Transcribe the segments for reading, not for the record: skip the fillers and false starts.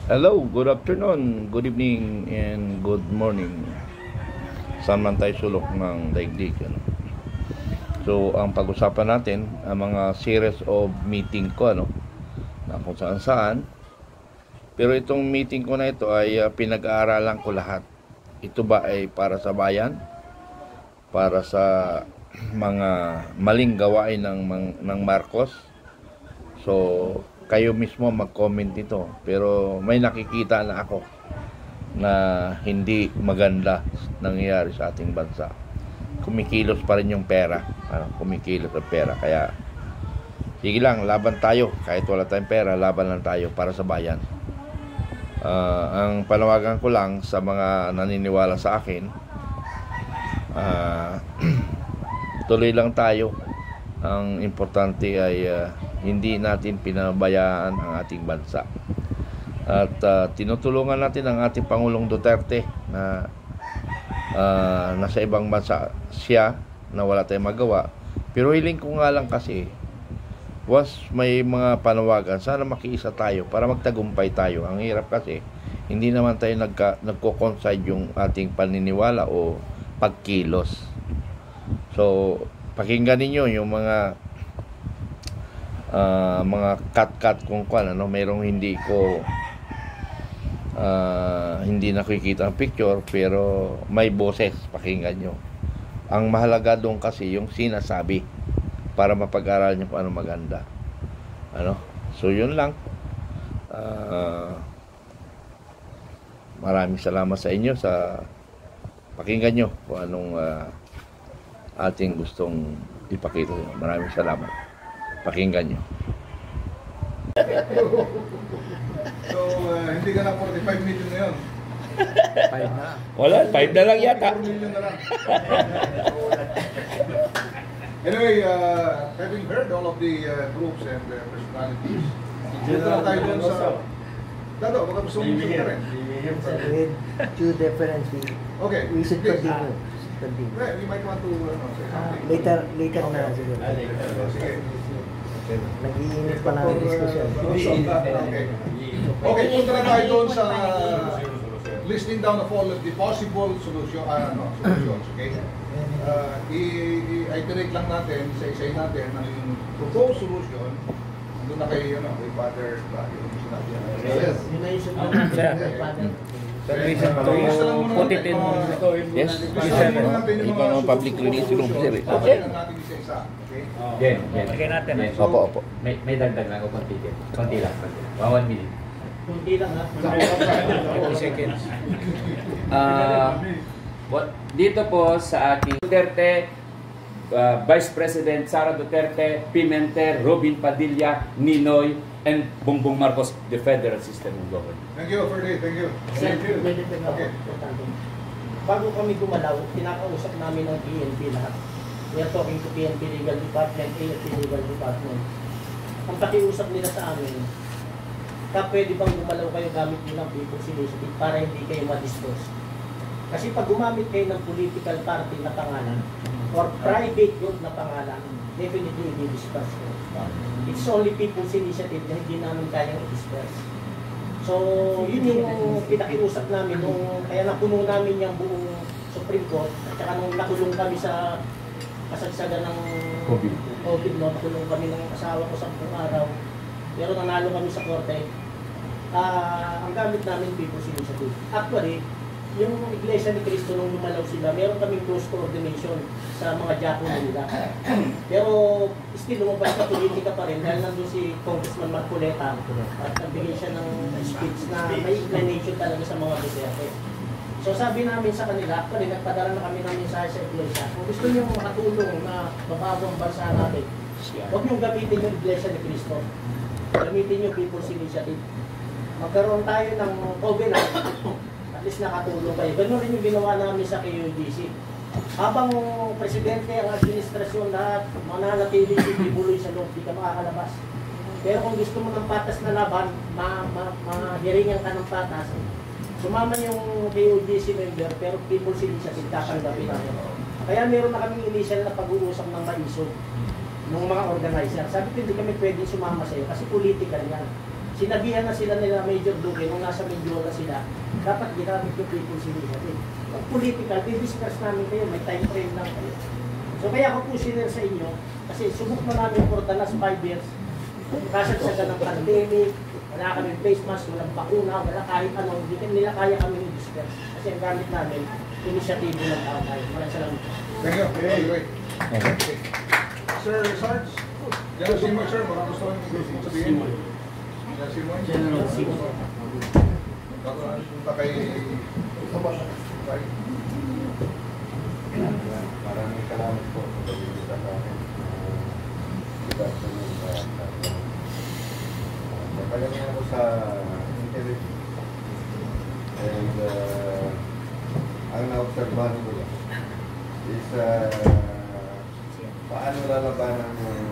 Hello, good afternoon, good evening, and good morning. Saan man tayo sulok ng daigdig. So, ang pag-usapan natin, ang mga series of meeting ko, na kung saan saan. Pero itong meeting ko na ito ay pinag-aaralan ko lahat. Ito ba ay para sa bayan? Para sa mga maling gawain ng Marcos? So, kayo mismo mag-comment dito, pero may nakikita na ako na hindi maganda nangyayari sa ating bansa. Kumikilos pa rin yung pera, kumikilos ang pera, kaya sige lang, laban tayo. Kahit wala tayong pera, laban lang tayo para sa bayan. Ang panawagan ko lang sa mga naniniwala sa akin, tuloy lang tayo. Ang importante ay hindi natin pinabayaan ang ating bansa. At tinutulungan natin ang ating Pangulong Duterte na nasa ibang bansa siya, na wala tayong magawa. Pero hiling ko nga lang kasi, may mga panawagan, sana makiisa tayo para magtagumpay tayo. Ang hirap kasi, hindi naman tayo nagko-coincide yung ating paniniwala o pagkilos. So, pakinggan ninyo yung mga cut kung merong hindi nakikita ang picture, pero may boses, pakinggan nyo. Ang mahalaga doon kasi yung sinasabi, para mapag-aral nyo kung ano maganda. So yun lang. Maraming salamat sa inyo, sa pakinggan nyo kung anong ating gustong ipakita. Maraming salamat. Pakinggan nyo. So, hindi ka na 45 million na yun. 5 na. Wala, 5 na lang yata. 4 million na lang. Anyway, having heard all of the groups and personalities, dito na tayo dun sa... Dado, baka gusto mo gusto ka rin. With two difference, Okay. we should continue. Well, we might want to say something. Later na siguro. Sige. Nag-iinit pa na ang discussion. Okay, punta na tayo doon sa listing down of all of the possible solutions, okay? I-iterate lang natin, isa-isay natin ang proposed solution. Doon na kay, kay Father yung sinabi niya. Yes. Yun na yung solution. Putitin mo. Yes, ikaw naman public release room, sir. Okay. Natin isa-isa, okay? Lagyan natin. Opo. May dagdag na ako konti lang. 1 minute. Kunti lang ha. 30 seconds. Dito po sa ating Duterte, Vice President Sara Duterte, Pimentel, Robin Padilla, Ninoy, and Bongbong Marcos, the federal system of government. Thank you, Ferdy. Thank you. Okay. Bago kami gumalaw, pinakausap namin ng PNP lahat. We are talking to PNP Legal Department, AFP Legal Department. Ang pakiusap nila sa amin, pwede bang gumalaw kayo gamit nyo ng People's Initiative para hindi kayo ma-dispose? Kasi pag gumamit kayo ng political party na pangalan or private group na pangalan, definitely i-disperse ko. It's only People's Initiative na hindi namin kayang i-disperse. So, yun yung pinakiusap namin kaya napuno namin yung buong Supreme Court at saka nung nakulong kami sa kasagsagan ng COVID, nakulong kami ng asawa ko 10 araw. Pero nanalo kami sa korte. Ang gamit namin People's Initiative. Actually, yung Iglesia ni Cristo nung lumalaw sila, meron kaming close coordination sa mga Japo nila. Pero still lumabas na politika pa rin dahil nandun si Congressman Marcoleta at nagbigay siya ng speech na may inclination talaga sa mga Duterte. So sabi namin sa kanila, actually nagpadala na kami ng mensahe sa Iglesia. Kung gusto niyo makatulong na mabago ang bansa natin, huwag niyong gamitin yung Iglesia ni Cristo. Gamitin niyo People's Initiative. Magkaroon tayo ng covenant, at least nakatulong kayo. Ganun rin yung ginawa namin sa KUGC. Habang presidente ang administrasyon lahat, mananatili si Bibuloy sa loob, di ka makakalabas. Pero kung gusto mo ng patas na laban, mahiringan ka ng patas, sumama yung KUGC member, pero People's Initiative tatanggapin namin. Kaya meron na kaming initial na pag-uusap ng maisog ng mga organizer. Sabi ko, hindi kami pwedeng sumama sa iyo kasi political yan. Sinabihan na sila nila Major Duque nung nasa Mindoro sila, dapat ginamit yung people's initiative. Pag political, discuss namin kayo, may time frame lang kayo. So kaya ako po sinare sa inyo, kasi subok na namin for the last 5 years, kasagsagan ng pandemic, wala kaming face mask, walang bakuna, wala kahit ano, hindi nila kaya kami i-discuss. Kasi ang gamit namin, initiative ng tao tayo. Maraming salamat. Thank you. Okay. Sir Sarge, General Simoy, sir, baka gusto nyo sabihin. General Simoy? General Simoy. Punta kay... Maraming salamat po sa pagbibigay sa akin. Napalagay ako sa interview. And ang na-obserbahan ko lang is paano lalabanan ng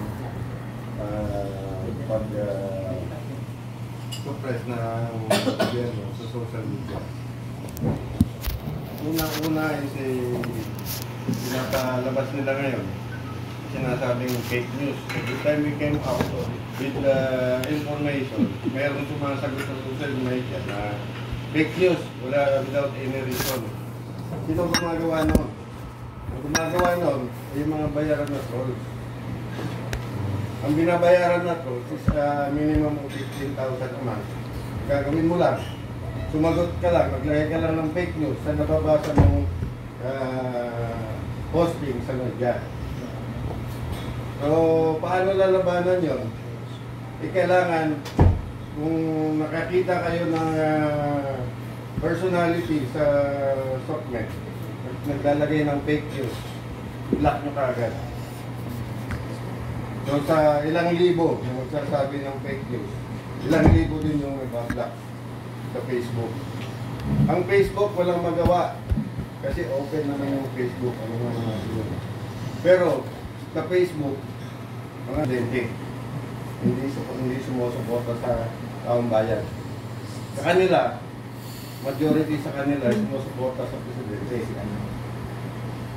pag-suppress na gobyerno sa social media. Una-una is pinapalabas nila ngayon, sinasabing fake news. Every time we came out with information, mayroon sumasagot sa social media na fake news, without any reason. Sino gumagawa noon? Ang gumagawa noon ay yung mga bayaran na trolls. Ang binabayaran na trolls is minimum of 15,000 a month. Gagawin mo lang, sumagot ka lang, maglagay ka lang ng fake news sa nababasa mong posting sa media. So, paano lalabanan yun? Kailangan, kung nakakita kayo ng personality sa SOCMED, naglalagay ng fake news, block nyo kaagad. So, sa ilang libo yung magsasabi ng fake news, ilang libo din yung nag-block sa Facebook. Ang Facebook walang magawa kasi open naman yung Facebook, ano naman yun. Pero sa Facebook, mga dente, hindi sumusuporta sa taong bayan. Sa kanila, majority sa kanila sumusuporta sa presidente.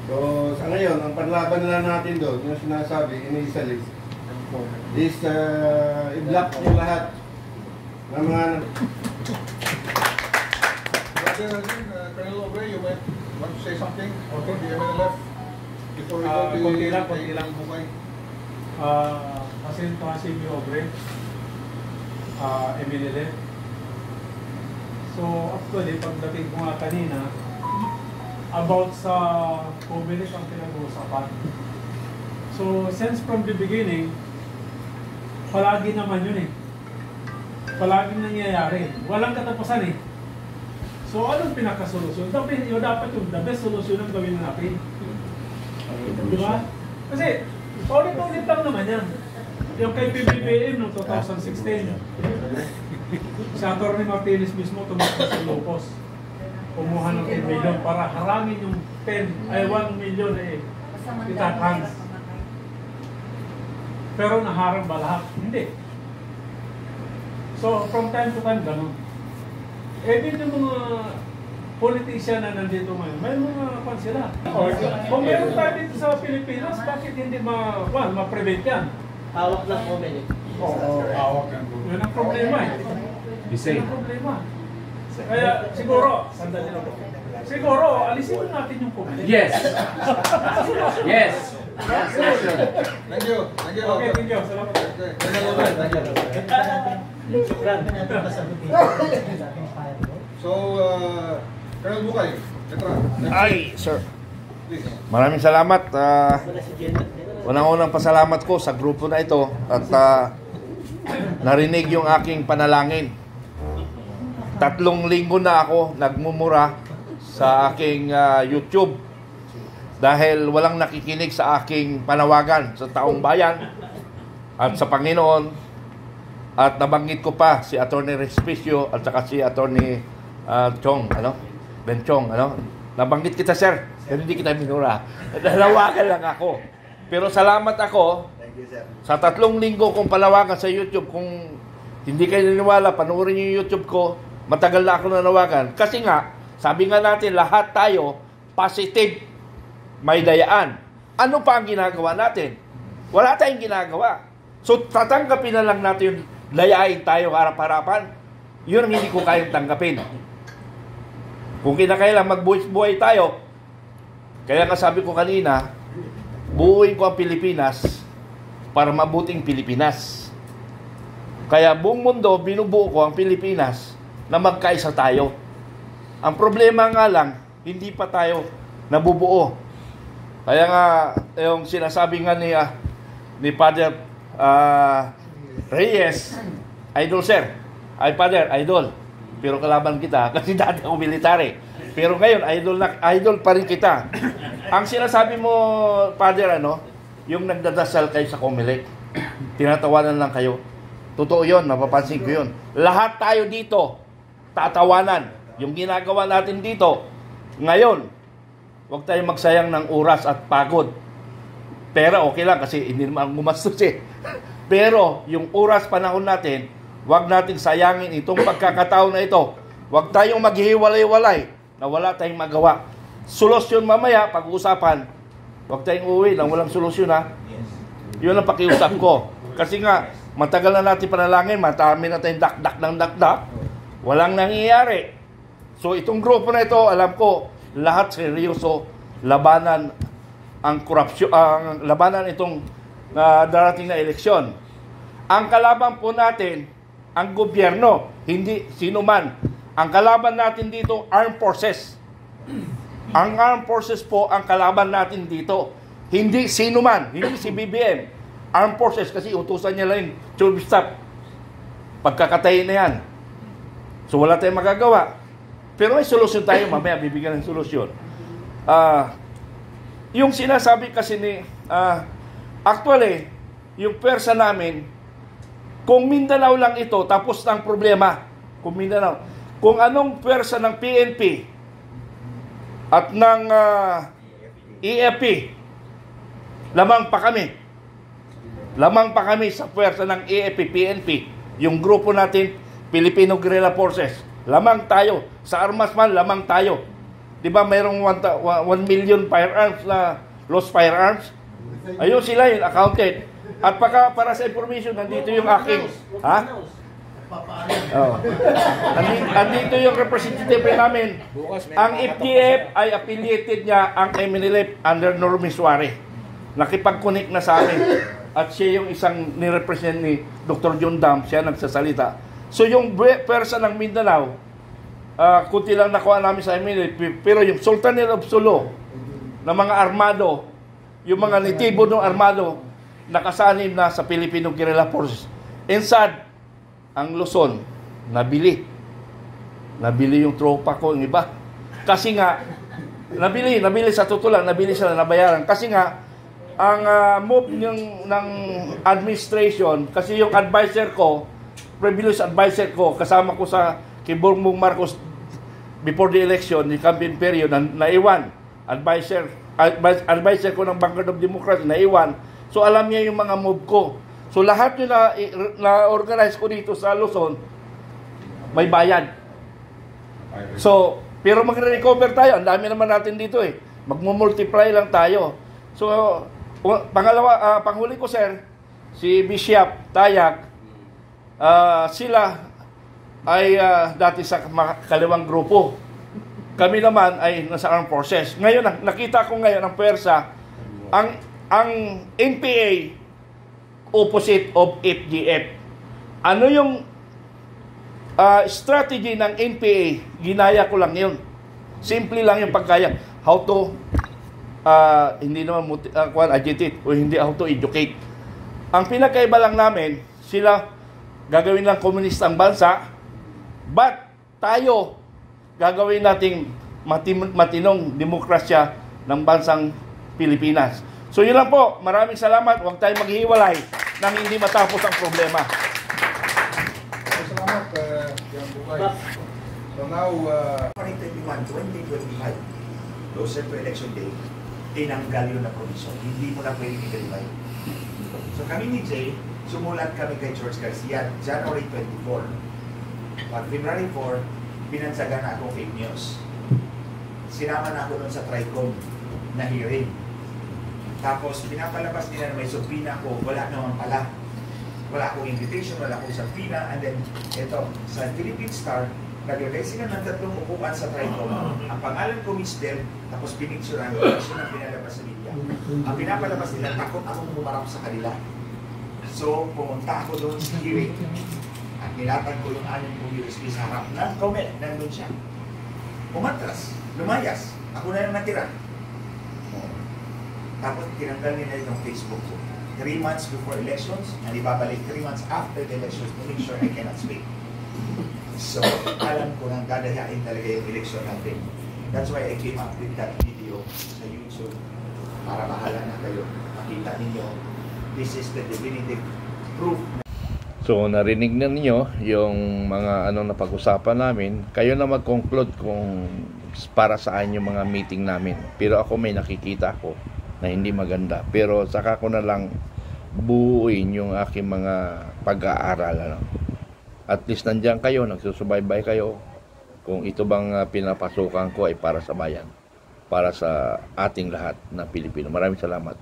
So sa ngayon, ang panlaban na natin doon, yung sinasabi, initially, is i-block yung lahat ng mga Colonel Obre, you want to say something? Okay, do you have any left? Before we go to konti lang. Bukay. Kasi ito si Obre, Emilile. So actually, pagdating ko nga kanina, about sa Comelec ang pinag-uusapan. So since from the beginning, palagi naman yun eh. Palaging nangyayari. Walang katapusan eh. So, anong pinakasolusyon? Dapat yung the best solution ang gawin natin. Di ba? Kasi, paulit-ulit lang naman yan. Yung kay PBBM noong 2016, si Atty. Martinez mismo tumakbo sa Lopos. Kumuha ng 10 million para harangin yung 1 million eh. Itatans. Pero naharang ba lahat? Hindi. So, from time to time, ganun. Even yung mga politician na nandito ngayon, may mga kwan sila. Kung meron tayo dito sa Pilipinas, bakit hindi ma-prevent yan? Hawak ng Comelec. Oo, hawak yan. Yun ang problema eh. Yun ang problema. Kaya siguro, sandali na po. Siguro, alisin natin yung Comelec. Yes. Yes. Thank you. Thank you. Okay, thank you. Salamat. Okay. Colonel Obre, thank you. Sukran. So, Colonel Bukay, Petra. Ay, sir. Please. Maraming salamat. Wala si General. Unang-unang pasalamat ko sa grupo na ito at narinig yung aking panalangin. 3 linggo na ako nagmumura sa aking YouTube dahil walang nakikinig sa aking panawagan sa taong bayan at sa Panginoon. At nabanggit ko pa si Atty. Respicio at saka si Atty. Ben Chong, Nabanggit kita, sir. Pero hindi kita minura. Nalawagan lang ako. Pero salamat ako sa 3 linggo kong palawagan sa YouTube. Kung hindi kayo naniwala, panoorin niyo yung YouTube ko. Matagal na ako nanawagan. Kasi nga, sabi nga natin, lahat tayo positive, may dayaan. Ano pa ang ginagawa natin? Wala tayong ginagawa. So, tatanggapin na lang natin layain tayo harap-harapan, yun ang hindi ko kayang tanggapin. Kung kinakailan magbuhay tayo, kaya nga sabi ko kanina, buuin ko ang Pilipinas para mabuting Pilipinas. Kaya buong mundo, binubuo ko ang Pilipinas na magkaisa tayo. Ang problema nga lang, hindi pa tayo nabubuo. Kaya nga, yung sinasabi nga ni Father Reyes, idol sir, ay Father, idol. Pero kalaban kita, kasi dati ako military. Pero ngayon, idol pa rin kita. Ang sinasabi mo, Father, yung nagdadasal kayo sa Comelec, tinatawanan lang kayo. Totoo yun, napapansin ko yun. Lahat tayo dito, tatawanan. Yung ginagawa natin dito, ngayon, huwag tayong magsayang ng oras at pagod. Pero okay lang kasi hindi naman gumastos eh. Pero yung oras, panahon natin, huwag natin sayangin itong pagkakataon na ito. Huwag tayong maghihiwalay-walay na wala tayong magawa. Solusyon mamaya, pag-uusapan. Huwag tayong uwi nang walang solusyon ha. Yun ang pakiusap ko. Kasi nga, matagal na natin panalangin, matami na tayong dakdak. Walang nangyayari. So itong grupo na ito, alam ko, lahat seryoso, labanan ang korupsyon, ang labanan itong darating na eleksyon. Ang kalaban po natin, ang gobyerno, hindi sino man. Ang kalaban natin dito, armed forces. Ang armed forces po ang kalaban natin dito. Hindi sino man, hindi si BBM. Armed forces kasi utusan niya lang yung staff. Pagkakatayin na yan. So wala tayong magagawa. Pero may solusyon tayo, mamaya bibigyan ng solusyon. Yung sinasabi kasi actually, yung persa namin, kung Mindanao lang ito, tapos ng problema. Kung Mindanao. Kung anong persa ng PNP at ng EFP, lamang pa kami. Lamang pa kami sa persa ng EFP, PNP. Yung grupo natin, Filipino Guerrilla Forces. Lamang tayo. Sa armas man, lamang tayo. Di ba mayroong 1 million firearms na lost firearms? Ayun sila yun, accounted. At para sa information, nandito yung aking... Ha? Oh. Andito yung representative namin. Ang FGF ay affiliated niya ang MNLF under Normie Suarez. Nakipag-connect na sa amin. At siya yung isang nirepresent ni Dr. John Dam, siya nagsasalita. So yung persa ng Mindanao, kunti lang nakuha namin sa MNLF, pero yung Sultanate of Sulu, na mga armado, yung mga nitibo ng armado, nakasanim na sa Filipino Guerrilla Forces. Insad, ang Luzon, nabili yung tropa ko, yung iba. Kasi nga, nabili sa tutulang, nabili sila, nabayaran. Kasi nga, ang move ng administration, kasi yung advisor ko, previous advisor ko, kasama ko sa kay Bongbong Marcos before the election, the campaign period, naiwan. Advisor ko ng Vanguard of Democracy, naiwan. So alam niya yung mga move ko. So lahat yung na-organize ko dito sa Luzon, may bayad. So, pero magre-recover tayo. Ang dami naman natin dito eh. Magmumultiply lang tayo. So, panghuli ko sir, si Bishop Tayag, sila ay dati sa kaliwang grupo. Kami naman ay nasa armed forces. Ngayon, nakita ko ngayon ang pwersa, ang NPA opposite of FGF. Ano yung strategy ng NPA? Ginaya ko lang yun. Simple lang yung pagkaya. How to hindi naman agitate o hindi how to educate. Ang pinakaiba lang namin, sila gagawin lang komunista ang bansa, but tayo gagawin nating matinong demokrasya ng bansang Pilipinas. So yun lang po. Maraming salamat. Huwag tayong maghihiwalay nang hindi matapos ang problema. Salamat, Jan Bukay. So now, 2021, 2025, closer to election day, tinanggal yun na provision. Hindi mo na pwede i-verify. So kami ni Jay, sumulat kami kay George Garcia January 24. Pag February 4, binansagan na akong fake news. Sinama na ako doon sa TRICOM na hearing. Tapos pinapalabas nila na may subpoena ko, wala naman pala. Wala akong invitation, wala akong sabina. And then, ito, sa Philippine Star, naglagay sila ng 3 upuan sa Tricom. Ang pangalan ko, Miss Del, tapos pinicturan, kasi na pinalabas sa media. Ang pinapalabas nila, takot akong bumarap sa kanila. So, pumunta ako doon sa hearing. At nilatag ko yung 6 USB sa harap ng comment, nandun siya. Umatras, lumayas, ako na yung natira. Tapos tinanggal nila yung Facebook ko. 3 months before elections, and ibabalik 3 months after the elections to make sure I cannot speak. So, alam ko nang dadayain talaga yung election natin. That's why I came up with that video sa YouTube para mahala na kayo. Makita ninyo, this is the definitive proof. So narinig na ninyo yung mga na pag-usapan namin. Kayo na mag-conclude kung para saan yung mga meeting namin. Pero ako may nakikita ko na hindi maganda. Pero saka ko na lang buuin yung aking mga pag-aaral. At least nandiyan kayo, nagsusubaybay kayo. Kung ito bang pinapasukan ko ay para sa bayan. Para sa ating lahat na Pilipino. Maraming salamat.